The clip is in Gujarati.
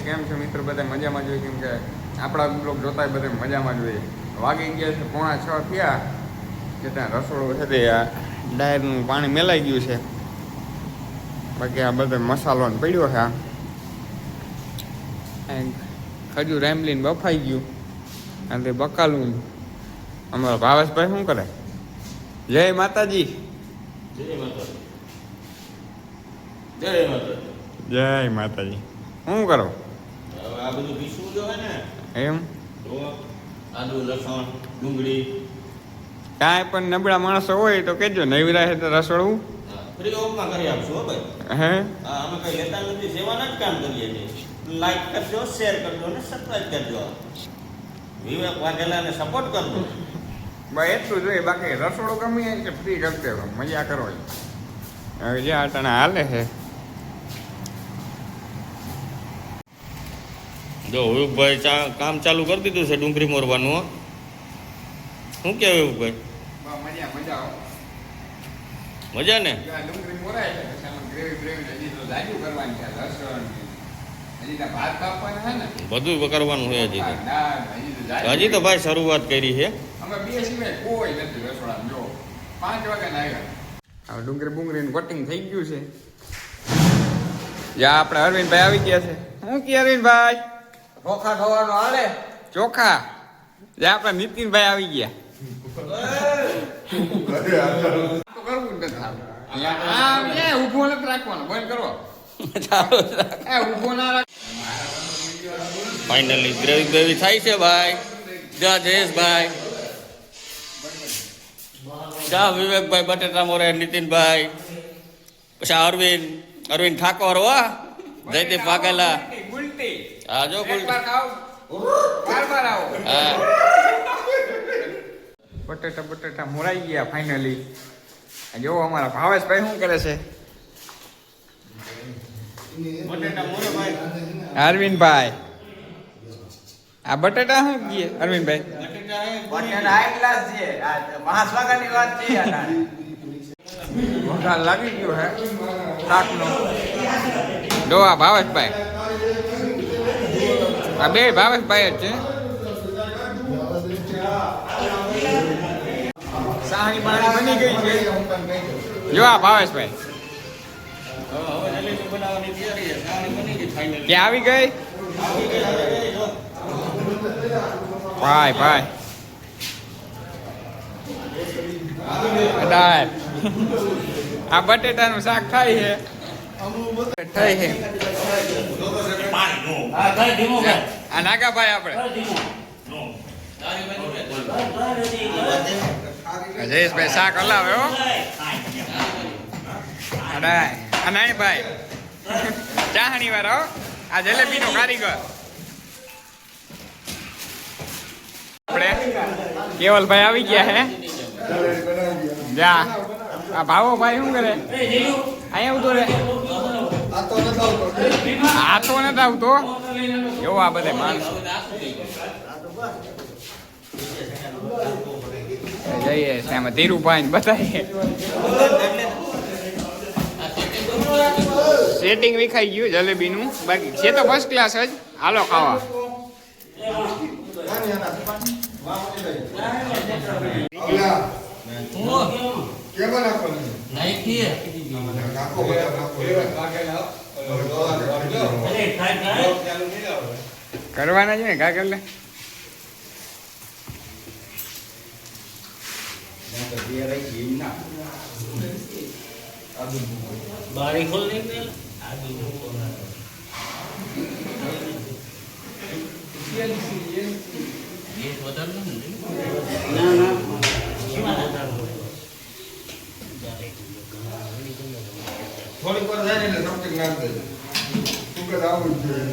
કેમ છો મિત્રો? બધા મજામાં જોઈએ, કેમ કે આપણા બ્લોગ જોતા બધા મજામાં જોઈએ. વાગી ગયા છે 5:45 થયા કે ત્યાં રસોડું છે તે આ ડાયરનું પાણી મેલાઈ ગયું છે. બાકી આ બધો મસાલો પડ્યો છે. ખજૂર રામલીન બફાઈ ગયું અને બકાલું. અમારા ભાવેશભાઈ શું કરે? જય માતાજી. જય માતાજી. જય માતાજી. જય માતાજી. શું કરો? આ બધું પીસવું જો હે ને એમ તો આદુ લસણ ડુંગળી કાંઈ પણ નબળા માણસો હોય તો કહેજો, નવરા છે તો રસોડું ફ્રી ઓફમાં કરી આપશું હો ભાઈ. હે અમે કઈ લેતા નથી, સેવાના જ કામ કરીએ છીએ. લાઈક કરજો, શેર કરજો અને સબસ્ક્રાઈબ કરજો. વિવેક વાઘેલાને સપોર્ટ કરજો. બસ એટલું જોઈએ. બાકી રસોડું ગમે કે ફ્રી કરી દેવો, મજા કરો. હવે જે આટાણા હાલે છે. જો વિવેકભાઈ કામ ચાલુ કરી દીધું છે ડુંગળી મોરવાનું. શું કે વિવેકભાઈ? મજા મજા મજા ને? ડુંગળી મોરાય છે પછી આમાં ગ્રેવી હજી તો જાજુ કરવાની છે. લસણ હજી તો ભાત કાપવાના છે ને, બધું કરવાનું છે હજી તો. દાળ હજી તો ભાઈ શરૂઆત કરી છે. અમે બે સિવાય કોઈ નથી રસોડામાં. જો 5 વાગ્યા આવ્યા. હવે ડુંગળી બુંગળીનું કટિંગ થઈ ગયું છે. જ્યાં આપણે અરવિંદભાઈ આવી ગયા છે. શું કે અરવિંદભાઈ? ચોખા ખવાનું હાલે. ચોખા. જ્યાં આપણા નીતિનભાઈ આવી ગયા. તો કરવું જ નથી. ઊભો નથી રાખવાનો, બંધ કરો. ઊભો ના રાખ. ફાઇનલી ગ્રેવી બેવી થાય છે ભાઈ. જા જયેશભાઈ, જા વિવેકભાઈ, બટેટા મોરે નીતિનભાઈ, પછી અરવિંદ ઠાકોર હો, જયદીપ વાઘેલા. હા જો બટેટા મોરાઈ ગયા ફાઇનલી. જો અમારા ભાવેશભાઈ શું કરે છે? બટેટા મોરે ભાઈ. અરવિંદભાઈ આ બટેટા શું કીએ અરવિંદભાઈ? બટેટા હાઈ ક્લાસ છે. આ મહાસ્વાગતની વાત છે. વઘાર લાગી ગયો હે શાકનો. જો આ ભાવેશભાઈ, આ બે ભાવેશભાઈ જ છે. સાહણી પાણી બની ગઈ છે. જો આ ભાવેશભાઈ ક્યાં આવી ગઈ? ભાઈ ભાઈ આ બટેટાનું શાક થાય છે. આ નાગાભાઈ આપણે જયેશભાઈ શાક હલાવે હો. નાનીભાઈ ચાહણી વાળા હો. આ જલેબીનો કારીગર આપણે કેવલભાઈ આવી ગયા હે. જા આ ભાવોભાઈ શું કરે? અહીંયા આવતો રે. આ તો નથી આવતો. એવો આ બધા માણસો જઈએ છે. આમાં ધીરુભાઈ બતાવીએ. સેટિંગ વિખાઈ ગયું જલેબીનું. બાકી છે તો ફર્સ્ટ ક્લાસ જ. હાલો ખાવા. કરવાના છે ને કાગળ ને. બારી ખોલ દે. થોડીક વાર જાય ને સમથિંગ નાખ દેજો. તું કે આવું જ જોઈએ.